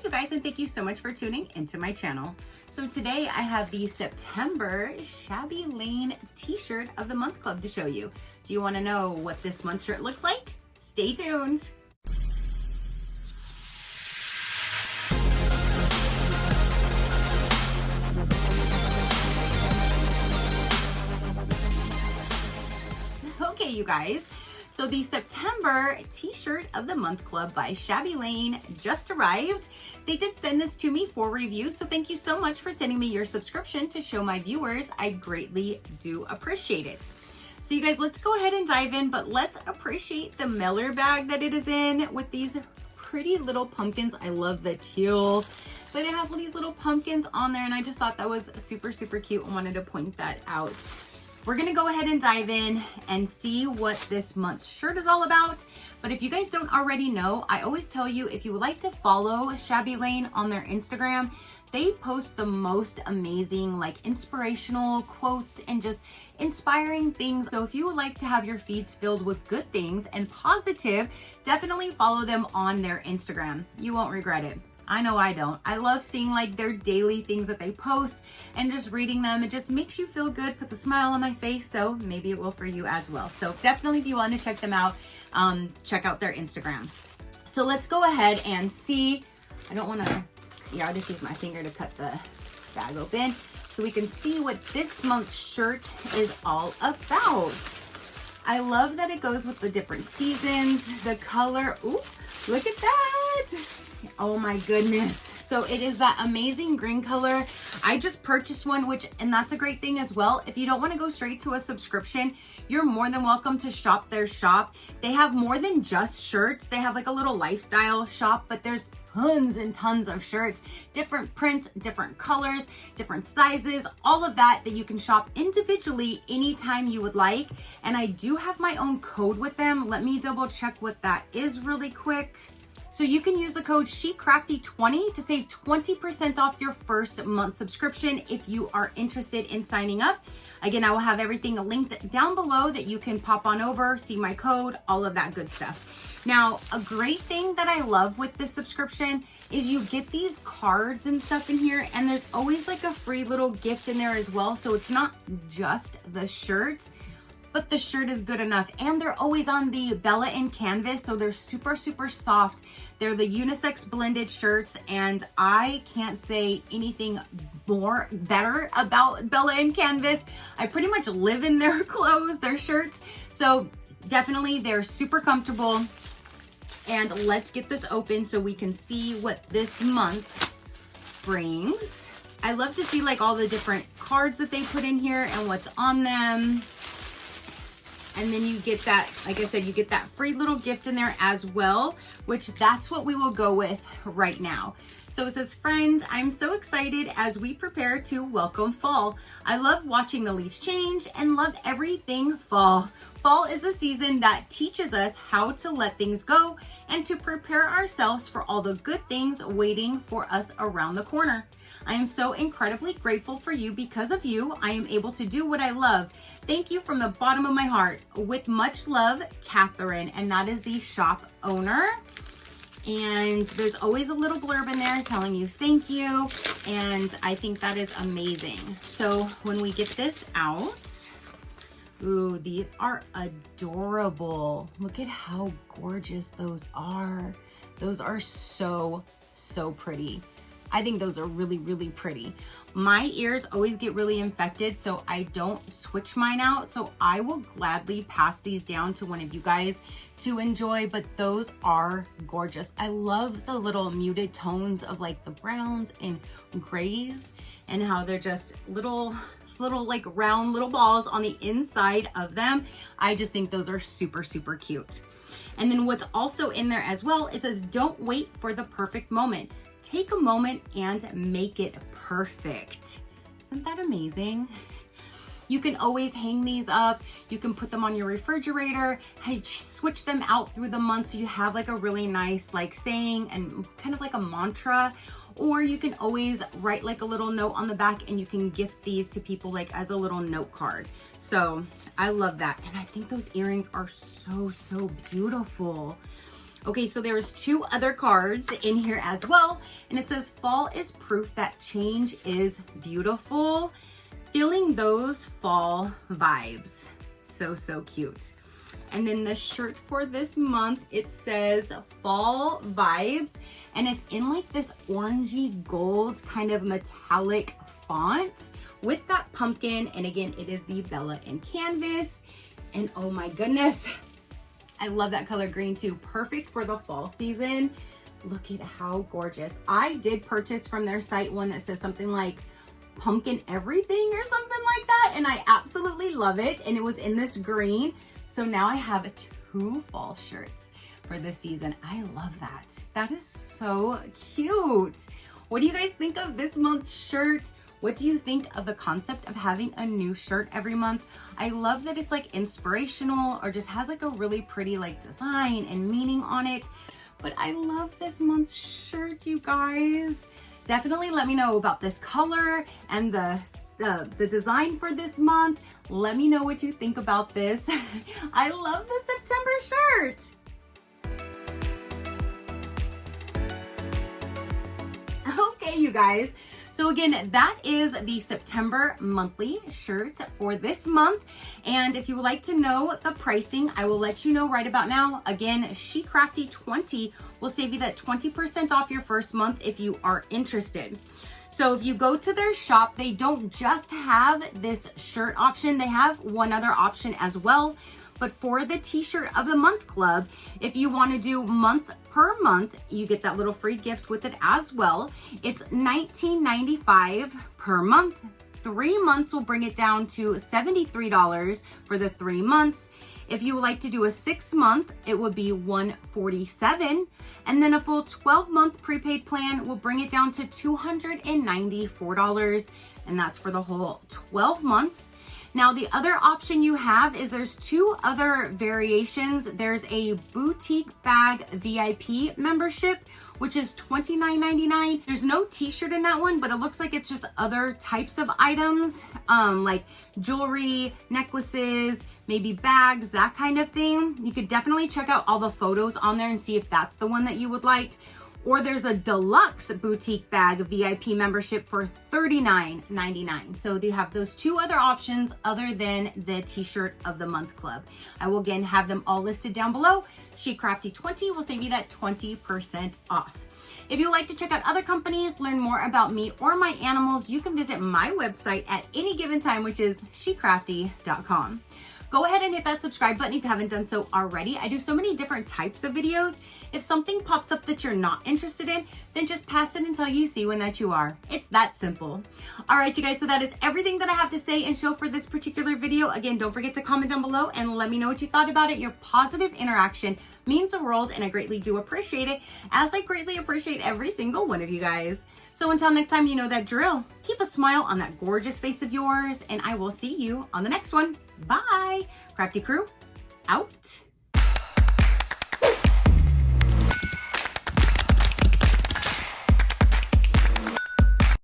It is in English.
you guys, and thank you so much for tuning into my channel. So today I have the September Shabby Lane t-shirt of the month club to show you. Do you want to know what this month's shirt looks like? Stay tuned. Okay, you guys. So the September t-shirt of the month club by Shabby Lane just arrived. They did send this to me for review, so thank you so much for sending me your subscription to show my viewers. I greatly do appreciate it. So you guys, let's go ahead and dive in, but let's appreciate the mailer bag that it is in with these pretty little pumpkins. I love the teal, but it has all these little pumpkins on there, and I just thought that was super, super cute and wanted to point that out. We're gonna go ahead and dive in and see what this month's shirt is all about. But if you guys don't already know, I always tell you, if you would like to follow Shabby Lane on their Instagram, they post the most amazing, like, inspirational quotes and just inspiring things. So if you would like to have your feeds filled with good things and positive, definitely follow them on their Instagram. You won't regret it. I know I don't. I love seeing like their daily things that they post and just reading them. It just makes you feel good, puts a smile on my face. So maybe it will for you as well. So definitely, if you want to check them out, check out their Instagram. So let's go ahead and see. I don't want to, I'll just use my finger to cut the bag open so we can see what this month's shirt is all about. I love that it goes with the different seasons, the color. Ooh, look at that. Oh my goodness. So it is that amazing green color. I just purchased one, and that's a great thing as well. If you don't want to go straight to a subscription, you're more than welcome to shop their shop. They have more than just shirts. They have like a little lifestyle shop, but there's tons and tons of shirts, different prints, different colors, different sizes, all of that you can shop individually anytime you would like. And I do have my own code with them. Let me double check what that is really quick. So you can use the code SheCrafty20 to save 20% off your first month subscription if you are interested in signing up. Again, I will have everything linked down below that you can pop on over, see my code, all of that good stuff. Now, a great thing that I love with this subscription is you get these cards and stuff in here, and there's always like a free little gift in there as well. So it's not just the shirts, but the shirt is good enough. And they're always on the Bella and canvas, so they're super, super soft. They're the unisex blended shirts, and I can't say anything better about Bella and canvas. I pretty much live in their clothes, their shirts. So definitely they're super comfortable. And let's get this open so we can see what this month brings. I love to see like all the different cards that they put in here and what's on them. And then you get that, like I said, you get that free little gift in there as well, which that's what we will go with right now. So it says, friend, I'm so excited as we prepare to welcome fall. I love watching the leaves change and love everything fall. Fall is a season that teaches us how to let things go and to prepare ourselves for all the good things waiting for us around the corner. I am so incredibly grateful for you. Because of you, I am able to do what I love. Thank you from the bottom of my heart. With much love, Catherine. And that is the shop owner. And there's always a little blurb in there telling you thank you. And I think that is amazing. So when we get this out, ooh, these are adorable. Look at how gorgeous those are. Those are so, so pretty. I think those are really, really pretty. My ears always get really infected, so I don't switch mine out. So I will gladly pass these down to one of you guys to enjoy, but those are gorgeous. I love the little muted tones of like the browns and grays and how they're just little like round little balls on the inside of them. I just think those are super, super cute. And then what's also in there as well, it says, don't wait for the perfect moment. Take a moment and make it perfect. Isn't that amazing? You can always hang these up. You can put them on your refrigerator. Switch them out through the month so you have like a really nice like saying and kind of like a mantra. Or you can always write like a little note on the back and you can gift these to people like as a little note card. So I love that. And I think those earrings are so, so beautiful. Okay, so there's 2 other cards in here as well. And it says, fall is proof that change is beautiful. Feeling those fall vibes. So, so cute. And then the shirt for this month, it says fall vibes. And it's in like this orangey gold kind of metallic font with that pumpkin. And again, it is the Bella in canvas. And oh my goodness, I love that color green too. Perfect for the fall season. Look at how gorgeous. I did purchase from their site one that says something like pumpkin everything or something like that. And I absolutely love it. And it was in this green. So now I have 2 fall shirts for this season. I love that. That is so cute. What do you guys think of this month's shirt? What do you think of the concept of having a new shirt every month? I love that it's like inspirational or just has like a really pretty like design and meaning on it. But I love this month's shirt, you guys. Definitely let me know about this color and the design for this month. Let me know what you think about this. I love the September shirt. Okay, you guys. So again, that is the September monthly shirt for this month. And if you would like to know the pricing, I will let you know right about now. Again, SheCrafty 20 will save you that 20% off your first month if you are interested. So if you go to their shop, they don't just have this shirt option. They have one other option as well. But for the t-shirt of the month club, if you want to do month per month, you get that little free gift with it as well. It's $19.95 per month. 3 months will bring it down to $73 for the 3 months. If you would like to do a 6 month, it would be $147. And then a full 12-month prepaid plan will bring it down to $294. And that's for the whole 12 months. Now, the other option you have is there's 2 other variations. There's a boutique bag VIP membership, which is $29.99. There's no t-shirt in that one, but it looks like it's just other types of items, like jewelry, necklaces, maybe bags, that kind of thing. You could definitely check out all the photos on there and see if that's the one that you would like. Or there's a deluxe boutique bag VIP membership for $39.99. So you have those 2 other options other than the t-shirt of the month club. I will again have them all listed down below. SheCrafty 20 will save you that 20% off. If you would like to check out other companies, learn more about me or my animals, you can visit my website at any given time, which is SheCrafty.com. Go ahead and hit that subscribe button if you haven't done so already. I do so many different types of videos. If something pops up that you're not interested in, then just pass it until you see one that you are. It's that simple. All right, you guys, so that is everything that I have to say and show for this particular video. Again, don't forget to comment down below and let me know what you thought about it. Your positive interaction means the world, and I greatly do appreciate it, as I greatly appreciate every single one of you guys. So until next time, you know that drill. Keep a smile on that gorgeous face of yours, and I will see you on the next one. Bye. Crafty Crew, out.